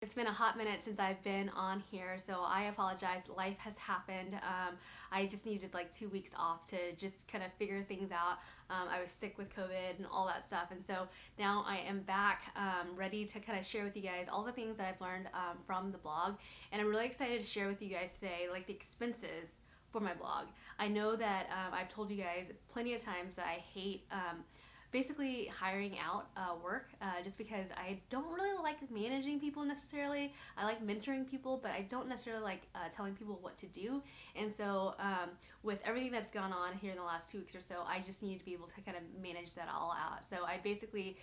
It's been a hot minute since I've been on here, so I apologize. Life has happened. I just needed like 2 weeks off to just kind of figure things out. I was sick with COVID and all that stuff, and so now I am back, ready to kind of share with you guys all the things that I've learned from the blog. And I'm really excited to share with you guys today, like the expenses for my blog. I know that I've told you guys plenty of times that I hate basically hiring out work, just because I don't really like managing people necessarily. I like mentoring people, but I don't necessarily like telling people what to do. And so with everything that's gone on here in the last 2 weeks or so, I just need to be able to kind of manage that all out. So I basically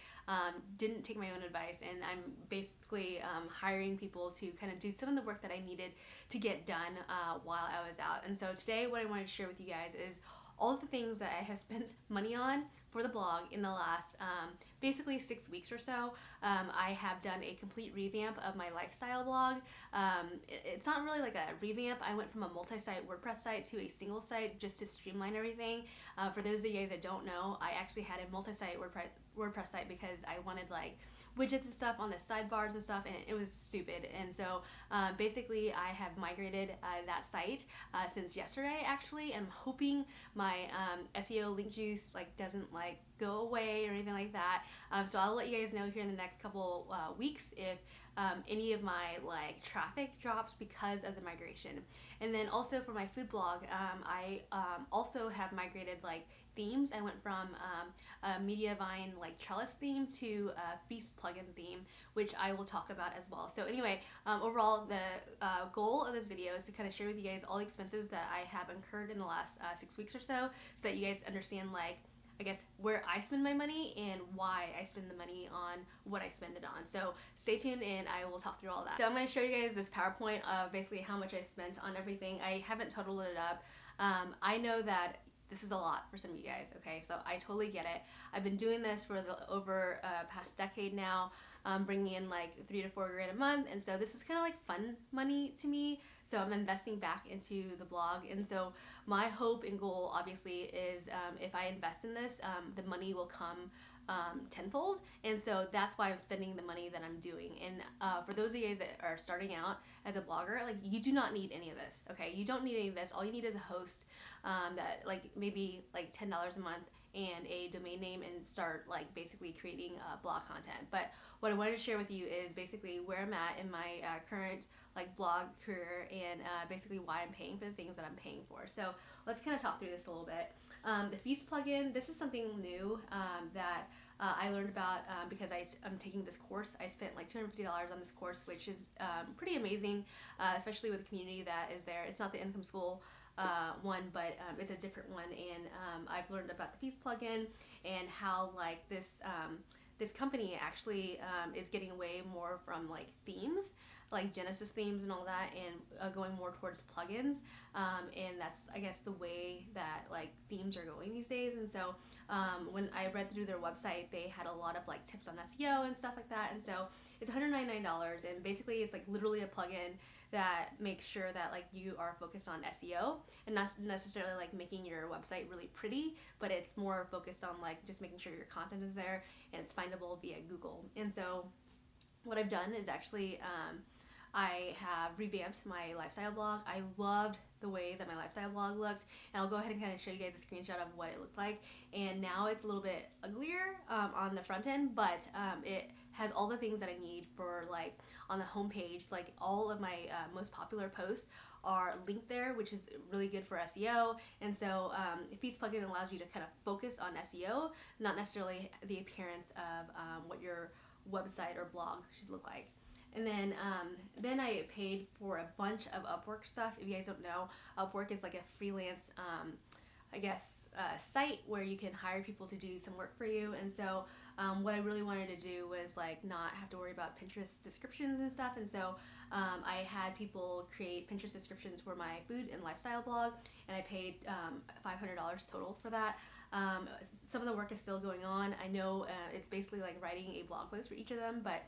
didn't take my own advice, and I'm basically hiring people to kind of do some of the work that I needed to get done while I was out. And so today what I wanted to share with you guys is all of the things that I have spent money on for the blog in the last basically 6 weeks or so. I have done a complete revamp of my lifestyle blog. It's not really like a revamp. I went from a multi-site WordPress site to a single site just to streamline everything. For those of you guys that don't know, I actually had a multi-site WordPress site because I wanted like widgets and stuff on the sidebars and stuff, and it was stupid. And so basically I have migrated that site since yesterday actually, and I'm hoping my SEO link juice like doesn't like go away or anything like that. So I'll let you guys know here in the next couple weeks if any of my like traffic drops because of the migration. And then also for my food blog, I also have migrated like themes. I went from a Mediavine like trellis theme to a Feast plugin theme, which I will talk about as well. So anyway, overall the goal of this video is to kind of share with you guys all the expenses that I have incurred in the last 6 weeks or so that you guys understand like I guess where I spend my money and why I spend the money on what I spend it on. So stay tuned and I will talk through all that. So I'm going to show you guys this PowerPoint of basically how much I spent on everything. I haven't totaled it up. I know that this is a lot for some of you guys, okay? So I totally get it. I've been doing this for the over past decade now, bringing in like $3 to $4 grand a month, and so this is kind of like fun money to me. So I'm investing back into the blog, and so my hope and goal obviously is if I invest in this, the money will come tenfold, and so that's why I'm spending the money that I'm doing. And for those of you guys that are starting out as a blogger, like you do not need any of this, okay? You don't need any of this. All you need is a host that like maybe like $10 a month and a domain name, and start like basically creating blog content. But what I wanted to share with you is basically where I'm at in my current like blog career, and basically why I'm paying for the things that I'm paying for. So let's kind of talk through this a little bit. The Feast plugin, this is something new that I learned about because I'm taking this course. I spent like $250 on this course, which is pretty amazing, especially with the community that is there. It's not the Income School one, but it's a different one, and I've learned about the Feast plugin and how like this company actually is getting away more from like themes, like Genesis themes and all that, and going more towards plugins, and that's I guess the way that like themes are going these days. And so when I read through their website, they had a lot of like tips on SEO and stuff like that, and so it's $199, and basically it's like literally a plugin that makes sure that like you are focused on SEO and not necessarily like making your website really pretty, but it's more focused on like just making sure your content is there and it's findable via Google. And so what I've done is actually I have revamped my lifestyle blog. I loved the way that my lifestyle blog looked, and I'll go ahead and kind of show you guys a screenshot of what it looked like. And now it's a little bit uglier on the front end, but it has all the things that I need for like on the homepage. Like all of my most popular posts are linked there, which is really good for SEO. And so Feeds plugin allows you to kind of focus on SEO, not necessarily the appearance of what your website or blog should look like. And then I paid for a bunch of Upwork stuff. If you guys don't know, Upwork is like a freelance I guess site where you can hire people to do some work for you. And so what I really wanted to do was like not have to worry about Pinterest descriptions and stuff. And so I had people create Pinterest descriptions for my food and lifestyle blog, and I paid $500 total for that. Some of the work is still going on. I know it's basically like writing a blog post for each of them, but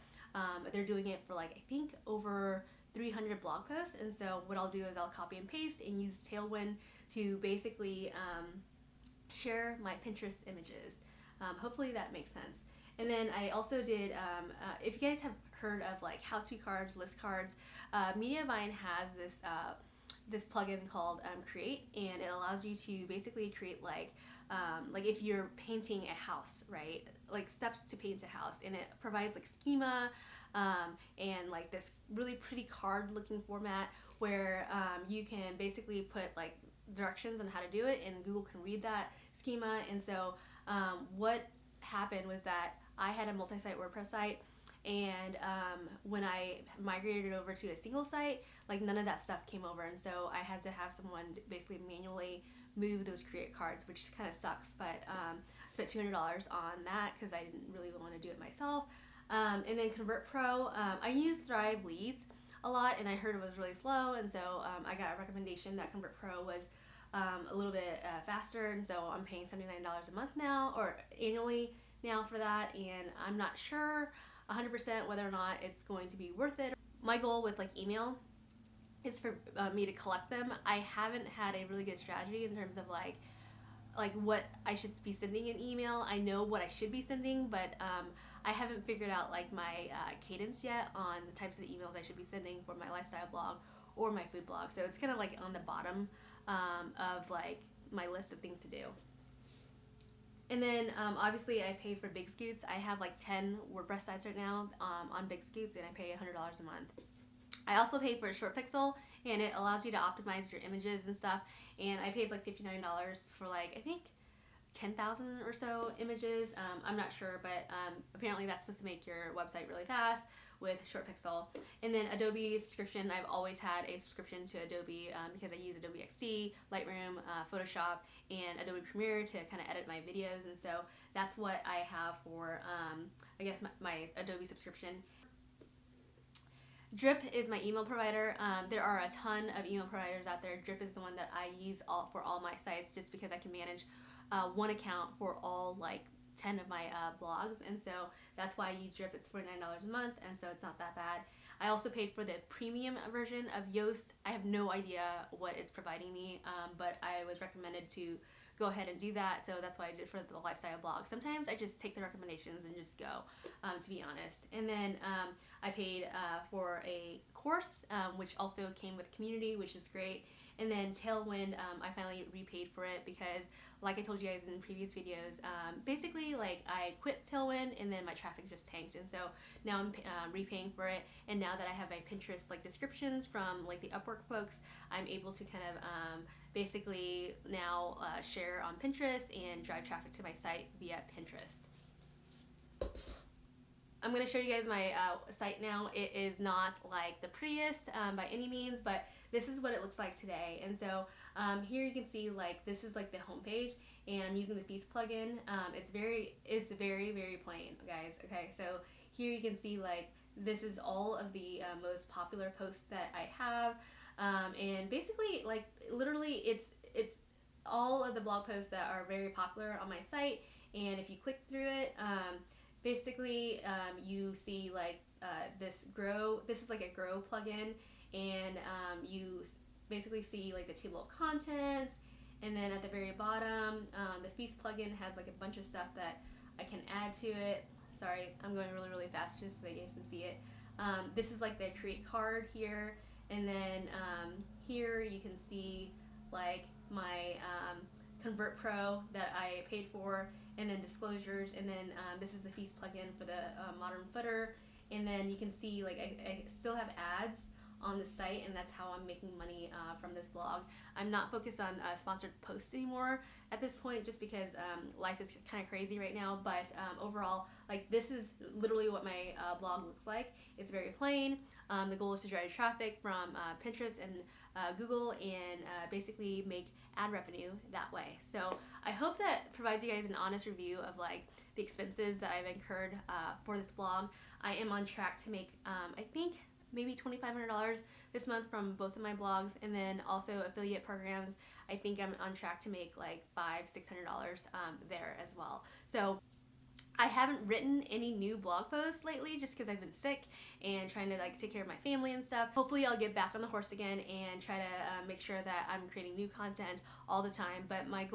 they're doing it for like I think over 300 blog posts. And so what I'll do is I'll copy and paste and use Tailwind to basically share my Pinterest images. Hopefully that makes sense. And then I also did, if you guys have heard of like how-to cards, list cards, Mediavine has this plugin called Create, and it allows you to basically create like if you're painting a house, right? Like steps to paint a house, and it provides like schema and like this really pretty card looking format where you can basically put like directions on how to do it, and Google can read that schema. And so what happened was that I had a multi-site WordPress site, and when I migrated it over to a single site, like none of that stuff came over, and so I had to have someone basically manually move those create cards, which kind of sucks. But I spent $200 on that because I didn't really want to do it myself. And then Convert Pro, I use Thrive Leads a lot, and I heard it was really slow, and so I got a recommendation that Convert Pro was a little bit faster, and so I'm paying $79 a month now, or annually now, for that, and I'm not sure 100% whether or not it's going to be worth it. My goal with like email is for me to collect them. I haven't had a really good strategy in terms of like what I should be sending in email. I know what I should be sending, but I haven't figured out like my cadence yet on the types of emails I should be sending for my lifestyle blog or my food blog. So it's kind of like on the bottom of like my list of things to do. And then obviously I pay for Big Scoots. I have like 10 WordPress sites right now on Big Scoots, and I pay $100 a month. I also pay for Short Pixel, and it allows you to optimize your images and stuff. And I paid like $59 for like, I think 10,000 or so images. I'm not sure, but apparently that's supposed to make your website really fast with Short Pixel. And then Adobe subscription. I've always had a subscription to Adobe because I use Adobe XD, Lightroom, Photoshop, and Adobe Premiere to kind of edit my videos. And so that's what I have for, I guess, my Adobe subscription. Drip is my email provider. There are a ton of email providers out there. Drip is the one that I use for all my sites, just because I can manage one account for all like 10 of my blogs, and so that's why I use Drip. It's $49 a month, and so it's not that bad. I also paid for the premium version of Yoast. I have no idea what it's providing me, but I was recommended to go ahead and do that, so that's what I did for the lifestyle blog. Sometimes I just take the recommendations and just go, to be honest. And then I paid for a course, which also came with community, which is great. And then Tailwind, I finally repaid for it because, like I told you guys in previous videos, basically like I quit Tailwind and then my traffic just tanked, and so now I'm repaying for it. And now that I have my Pinterest like descriptions from like the Upwork folks, I'm able to kind of basically now share on Pinterest and drive traffic to my site via Pinterest. I'm going to show you guys my site now. It is not like the prettiest by any means, but this is what it looks like today. And so here you can see like this is like the home page, and I'm using the Feast plugin. It's very plain, guys. Okay, so here you can see like this is all of the most popular posts that I have, and basically like literally it's all of the blog posts that are very popular on my site. And if you click through it, basically you see like this is like a grow plugin, and you basically see like the table of contents, and then at the very bottom the Feast plugin has like a bunch of stuff that I can add to it. Sorry, I'm going really fast just so you guys can see it. This is like the create card here, and then here you can see like my Convert Pro that I paid for, and then disclosures, and then this is the Feast plugin for the modern footer. And then you can see like I still have ads on the site, and that's how I'm making money from this blog. I'm not focused on sponsored posts anymore at this point, just because life is kind of crazy right now. But overall, like this is literally what my blog looks like. It's very plain. The goal is to drive traffic from Pinterest and Google, and basically make ad revenue that way. So I hope that provides you guys an honest review of like the expenses that I've incurred for this blog. I am on track to make I think maybe $2,500 this month from both of my blogs, and then also affiliate programs. I think I'm on track to make like $500-600 there as well. So I haven't written any new blog posts lately just because I've been sick and trying to like take care of my family and stuff. Hopefully I'll get back on the horse again and try to make sure that I'm creating new content all the time. But my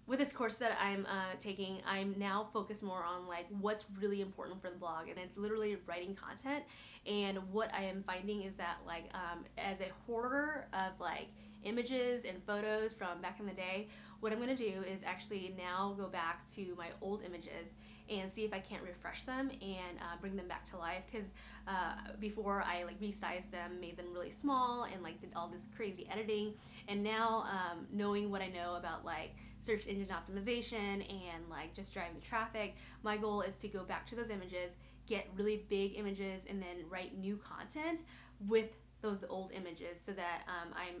with this course that I'm taking, I'm now focused more on like what's really important for the blog, and it's literally writing content. And what I am finding is that like as a hoarder of like images and photos from back in the day, what I'm gonna do is actually now go back to my old images and see if I can't refresh them and bring them back to life. Because before I like resized them, made them really small, and like did all this crazy editing. And now knowing what I know about like search engine optimization and like just driving traffic, my goal is to go back to those images, get really big images, and then write new content with those old images, so that I'm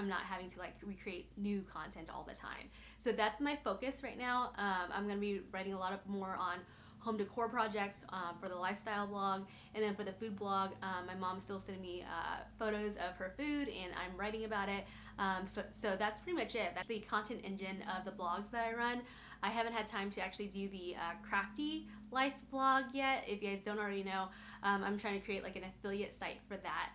not having to like recreate new content all the time. So that's my focus right now. I'm gonna be writing a lot more on home decor projects for the lifestyle blog, and then for the food blog, my mom's still sending me photos of her food, and I'm writing about it. So that's pretty much it. That's the content engine of the blogs that I run. I haven't had time to actually do the crafty life blog yet. If you guys don't already know, I'm trying to create like an affiliate site for that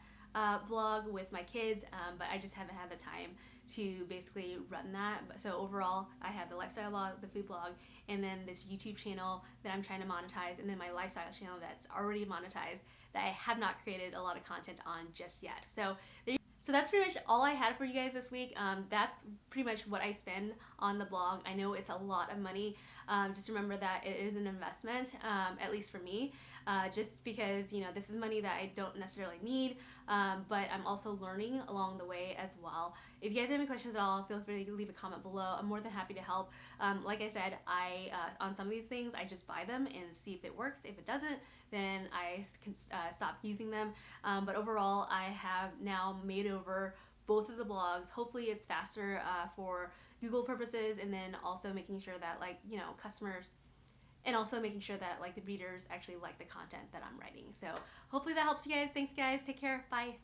vlog with my kids, but I just haven't had the time to basically run that. So overall, I have the lifestyle blog, the food blog, and then this YouTube channel that I'm trying to monetize, and then my lifestyle channel that's already monetized that I have not created a lot of content on just yet. So that's pretty much all I had for you guys this week. That's pretty much what I spend on the blog. I know it's a lot of money. Just remember that it is an investment, at least for me, just because, you know, this is money that I don't necessarily need, but I'm also learning along the way as well. If you guys have any questions at all, feel free to leave a comment below. I'm more than happy to help. Like I said, on some of these things, I just buy them and see if it works. If it doesn't, then I can stop using them. But overall, I have now made over both of the blogs. Hopefully it's faster for Google purposes, and then also making sure that, like, you know, customers, and also making sure that like the readers actually like the content that I'm writing. So hopefully that helps you guys. Thanks guys, take care, bye.